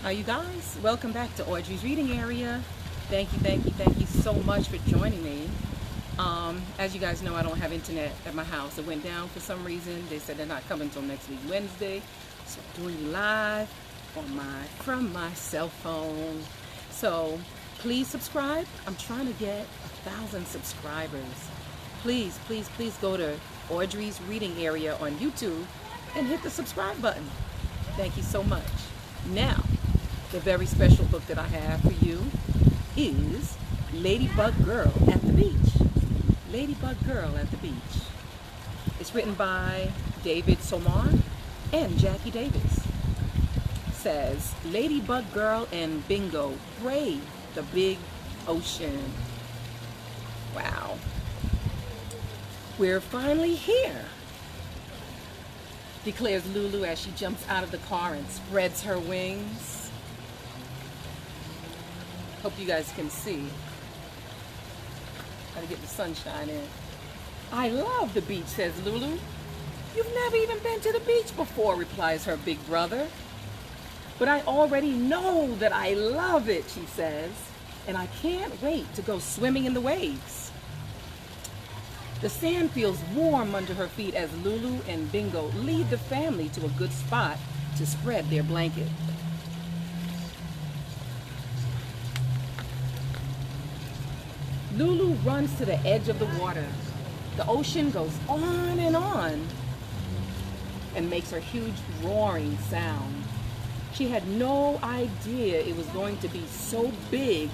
Hi, you guys. Welcome back to Audrey's Reading Area. Thank you so much for joining me. As you guys know, I don't have internet at my house. It went down for some reason. They said they're not coming until next week, Wednesday. So I'm doing you live from my cell phone. So please subscribe. I'm trying to get 1,000 subscribers. Please go to Audrey's Reading Area on YouTube and hit the subscribe button. Thank you so much. Now, the very special book that I have for you is LadyBug Girl at the Beach. LadyBug Girl at the Beach. It's written by David Somar and Jackie Davis. It says, Ladybug Girl and Bingo brave the big ocean. Wow. We're finally here, declares Lulu as she jumps out of the car and spreads her wings. Hope you guys can see. Gotta get the sunshine in. I love the beach, says Lulu. You've never even been to the beach before, replies her big brother. But I already know that I love it, she says, and I can't wait to go swimming in the waves. The sand feels warm under her feet as Lulu and Bingo lead the family to a good spot to spread their blanket. Lulu runs to the edge of the water. The ocean goes on and makes her huge roaring sound. She had no idea it was going to be so big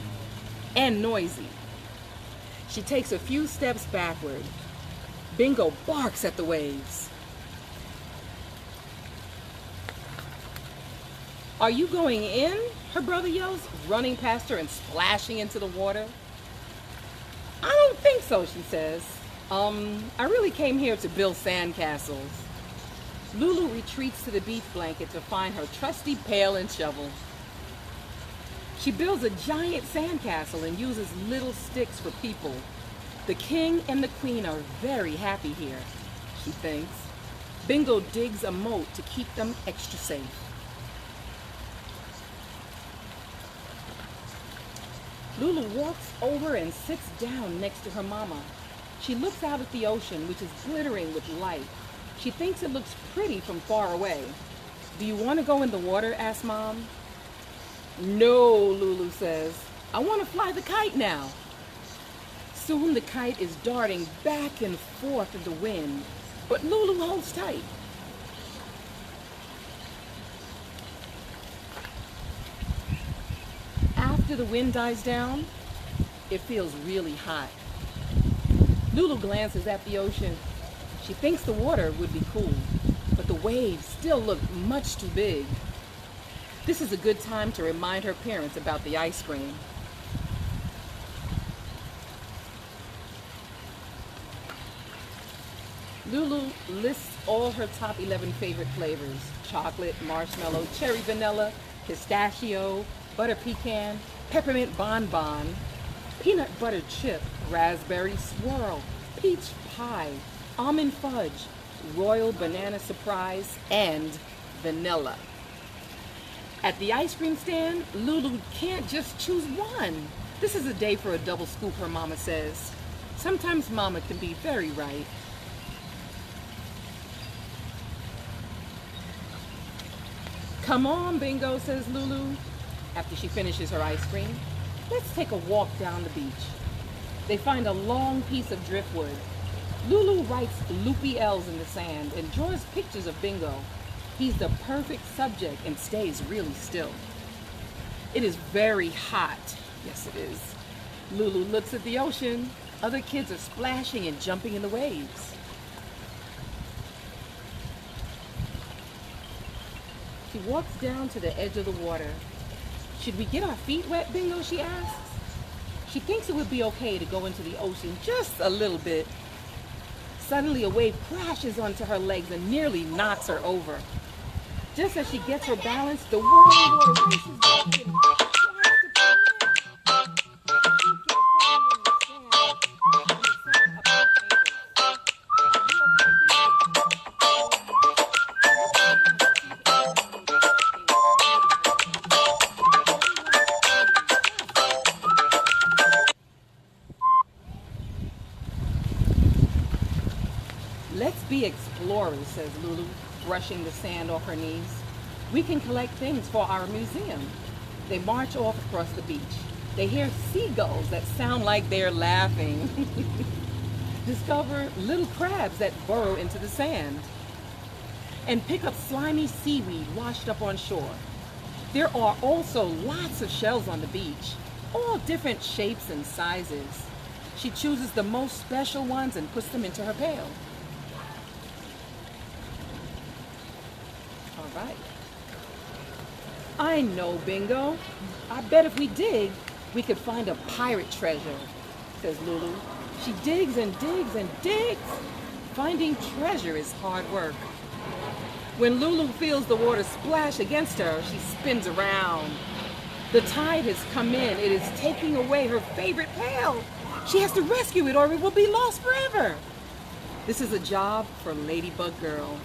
and noisy. She takes a few steps backward. Bingo barks at the waves. Are you going in? Her brother yells, running past her and splashing into the water. I don't think so, she says. I really came here to build sandcastles. Lulu retreats to the beach blanket to find her trusty pail and shovel. She builds a giant sandcastle and uses little sticks for people. The king and the queen are very happy here, she thinks. Bingo digs a moat to keep them extra safe. Lulu walks over and sits down next to her mama. She looks out at the ocean, which is glittering with light. She thinks it looks pretty from far away. Do you want to go in the water? Asks Mom. No, Lulu says. I want to fly the kite now. Soon the kite is darting back and forth in the wind, but Lulu holds tight. After the wind dies down, it feels really hot. Lulu glances at the ocean. She thinks the water would be cool, but the waves still look much too big. This is a good time to remind her parents about the ice cream. Lulu lists all her top 11 favorite flavors: chocolate, marshmallow, cherry vanilla, pistachio, butter pecan, peppermint bonbon, peanut butter chip, raspberry swirl, peach pie, almond fudge, royal banana surprise, and vanilla. At the ice cream stand, Lulu can't just choose one. This is a day for a double scoop, her mama says. Sometimes mama can be very right. Come on, Bingo, says Lulu. After she finishes her ice cream, let's take a walk down the beach. They find a long piece of driftwood. Lulu writes loopy L's in the sand and draws pictures of Bingo. He's the perfect subject and stays really still. It is very hot. Yes, it is. Lulu looks at the ocean. Other kids are splashing and jumping in the waves. She walks down to the edge of the water. Should we get our feet wet, Bingo, she asks. She thinks it would be okay to go into the ocean just a little bit. Suddenly a wave crashes onto her legs and nearly knocks her over. Just as she gets her balance, the whirling water races back and tries to pull her in. She gets falling in the sand up her ankles. be explorers, says Lulu, brushing the sand off her knees. We can collect things for our museum. They march off across the beach. They hear seagulls that sound like they're laughing. Discover little crabs that burrow into the sand. And pick up slimy seaweed washed up on shore. There are also lots of shells on the beach, all different shapes and sizes. She chooses the most special ones and puts them into her pail. All right. I know, Bingo. I bet if we dig, we could find a pirate treasure, says Lulu. She digs and digs and digs. Finding treasure is hard work. When Lulu feels the water splash against her, she spins around. The tide has come in. It is taking away her favorite pail. She has to rescue it or it will be lost forever. This is a job for LadyBug Girl.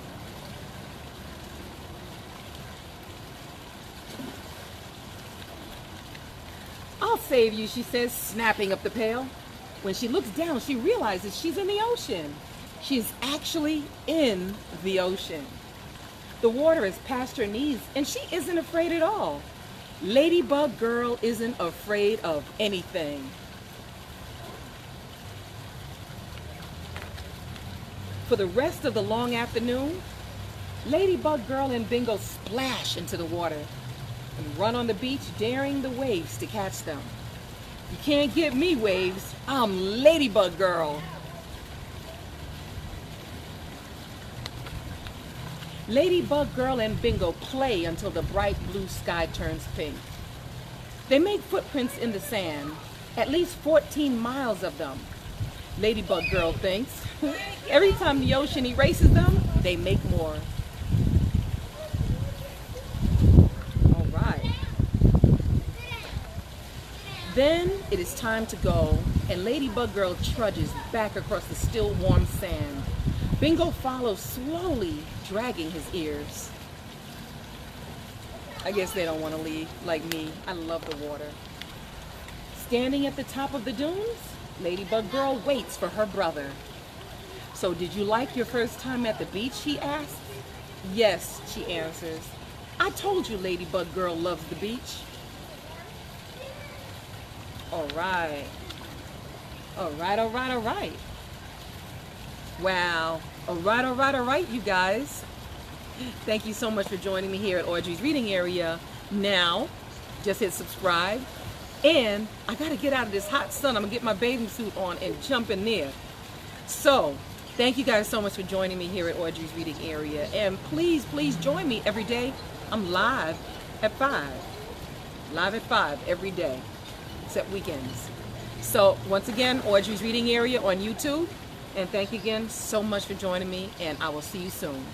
I'll save you, she says, snapping up the pail. When she looks down, she realizes she's in the ocean. She is actually in the ocean. The water is past her knees, and she isn't afraid at all. LadyBug Girl isn't afraid of anything. For the rest of the long afternoon, LadyBug Girl and Bingo splash into the water and run on the beach, daring the waves to catch them. You can't get me, waves. I'm LadyBug Girl. LadyBug Girl and Bingo play until the bright blue sky turns pink. They make footprints in the sand, at least 14 miles of them. LadyBug Girl thinks. Every time the ocean erases them, they make more. All right. Then it is time to go, and LadyBug Girl trudges back across the still warm sand. Bingo follows slowly, dragging his ears. I guess they don't want to leave like me. I love the water. Standing at the top of the dunes, LadyBug Girl waits for her brother. So did you like your first time at the beach, he asks. Yes, she answers. I told you LadyBug Girl loves the beach. All right. All right, all right, all right. Wow. All right, you guys. Thank you so much for joining me here at Audrey's Reading Area. Now, just hit subscribe. And I got to get out of this hot sun. I'm going to get my bathing suit on and jump in there. So, thank you guys so much for joining me here at Audrey's Reading Area. And please, please join me every day. I'm live at 5. Live at 5 every day, except weekends. So, once again, Audrey's Reading Area on YouTube. And thank you again so much for joining me, and I will see you soon.